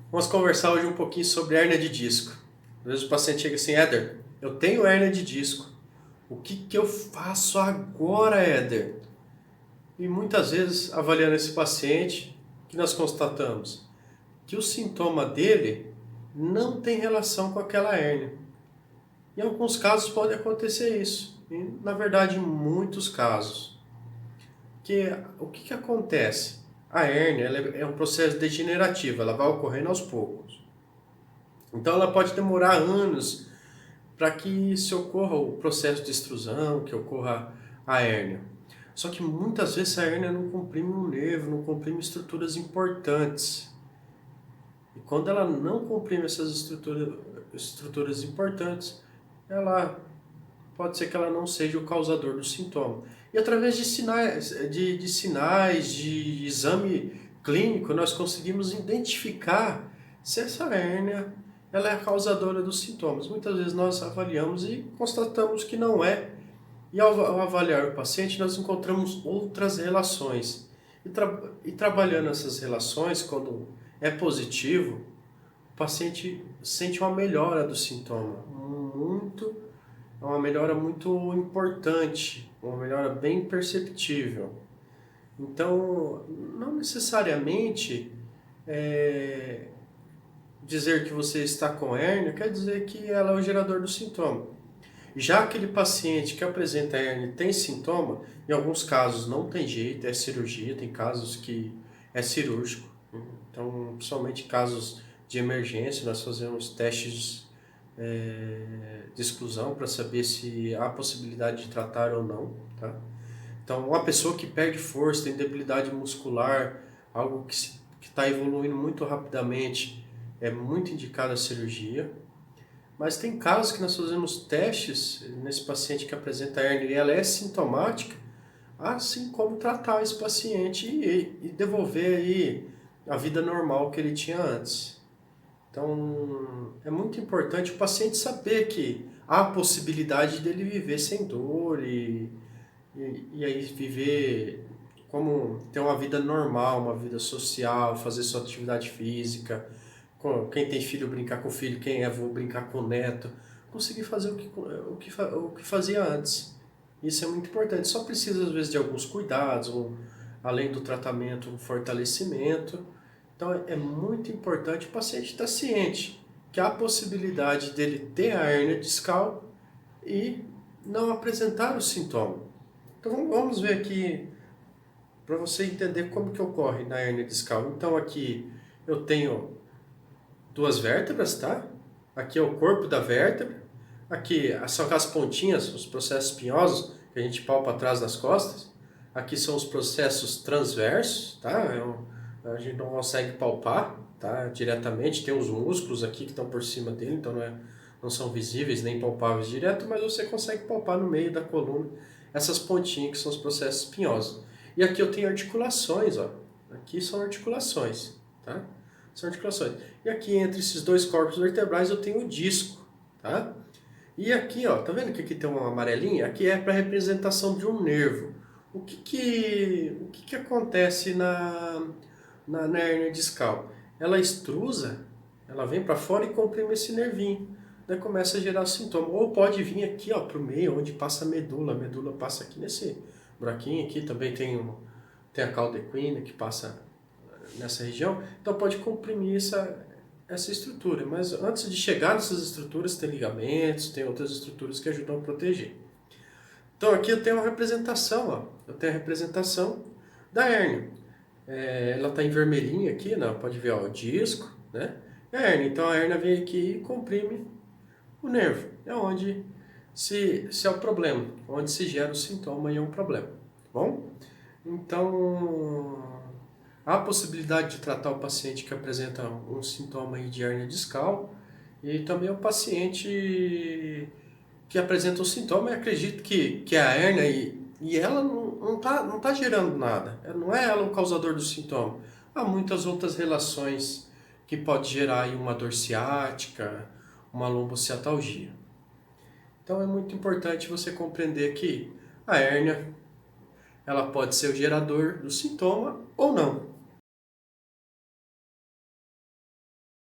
Vamos conversar hoje um pouquinho sobre hérnia de disco. Às vezes o paciente chega assim, Éder, eu tenho hérnia de disco. O que eu faço agora, Éder? E muitas vezes, avaliando esse paciente, que nós constatamos que o sintoma dele não tem relação com aquela hérnia. Em alguns casos pode acontecer isso. E, na verdade, em muitos casos. O que acontece? A hérnia ela é um processo degenerativo, ela vai ocorrendo aos poucos. Então ela pode demorar anos para que se ocorra o processo de extrusão, que ocorra a hérnia. Só que muitas vezes a hérnia não comprime um nervo, não comprime estruturas importantes. E quando ela não comprime essas estruturas importantes, ela pode ser que ela não seja o causador do sintoma. E através de sinais, de exame clínico, nós conseguimos identificar se essa hérnia ela é a causadora dos sintomas. Muitas vezes nós avaliamos e constatamos que não é. E ao avaliar o paciente, nós encontramos outras relações. E trabalhando essas relações, quando é positivo, o paciente sente uma melhora do sintoma. É uma melhora muito importante, uma melhora bem perceptível. Então, não necessariamente dizer que você está com hérnia quer dizer que ela é o gerador do sintoma. Já aquele paciente que apresenta hérnia e tem sintoma, em alguns casos não tem jeito, é cirurgia, tem casos que é cirúrgico. Então, principalmente casos de emergência, nós fazemos testes de exclusão para saber se há possibilidade de tratar ou não. Tá? Então, uma pessoa que perde força, tem debilidade muscular, algo que está evoluindo muito rapidamente, é muito indicada a cirurgia. Mas tem casos que nós fazemos testes nesse paciente que apresenta hérnia e ela é sintomática, assim como tratar esse paciente e devolver aí a vida normal que ele tinha antes. Então, é muito importante o paciente saber que há a possibilidade dele viver sem dor e aí viver como ter uma vida normal, uma vida social, fazer sua atividade física, quem tem filho brincar com o filho, quem é avô brincar com o neto, conseguir fazer o que fazia antes. Isso é muito importante. Só precisa às vezes de alguns cuidados, além do tratamento, um fortalecimento. Então é muito importante o paciente estar ciente que há a possibilidade dele ter a hérnia discal e não apresentar o sintoma. Então vamos ver aqui para você entender como que ocorre na hérnia discal. Então aqui eu tenho duas vértebras, tá? Aqui é o corpo da vértebra. Aqui são as pontinhas, os processos espinhosos que a gente palpa atrás das costas. Aqui são os processos transversos, tá? A gente não consegue palpar, tá? Diretamente. Tem os músculos aqui que estão por cima dele, então não são visíveis nem palpáveis direto, mas você consegue palpar no meio da coluna essas pontinhas que são os processos espinhosos. E aqui eu tenho articulações, ó. Aqui são articulações, tá? São articulações. E aqui entre esses dois corpos vertebrais eu tenho o disco, tá? E aqui, ó, tá vendo que aqui tem uma amarelinha? Aqui é para representação de um nervo. O que acontece na hérnia discal? Ela extrusa, ela vem para fora e comprime esse nervinho. Daí começa a gerar sintoma. Ou pode vir aqui, ó, pro meio, onde passa a medula. A medula passa aqui nesse buraquinho aqui. Também tem a cauda equina que passa nessa região. Então pode comprimir essa estrutura. Mas antes de chegar nessas estruturas, tem ligamentos, tem outras estruturas que ajudam a proteger. Então aqui eu tenho uma representação, ó. Eu tenho a representação da hérnia. Ela está em vermelhinho aqui, né? Pode ver, ó, o disco, né? E a hérnia. Então a hérnia vem aqui e comprime o nervo. É onde se é o problema, onde se gera o sintoma e é um problema. Tá bom? Então, há a possibilidade de tratar o paciente que apresenta um sintoma de hérnia discal e também o paciente que apresenta um sintoma e acredita que é a hérnia e ela não tá gerando nada. Não é ela o causador do sintoma. Há muitas outras relações que pode gerar aí uma dor ciática, uma lombociatalgia. Então é muito importante você compreender que a hérnia ela pode ser o gerador do sintoma ou não.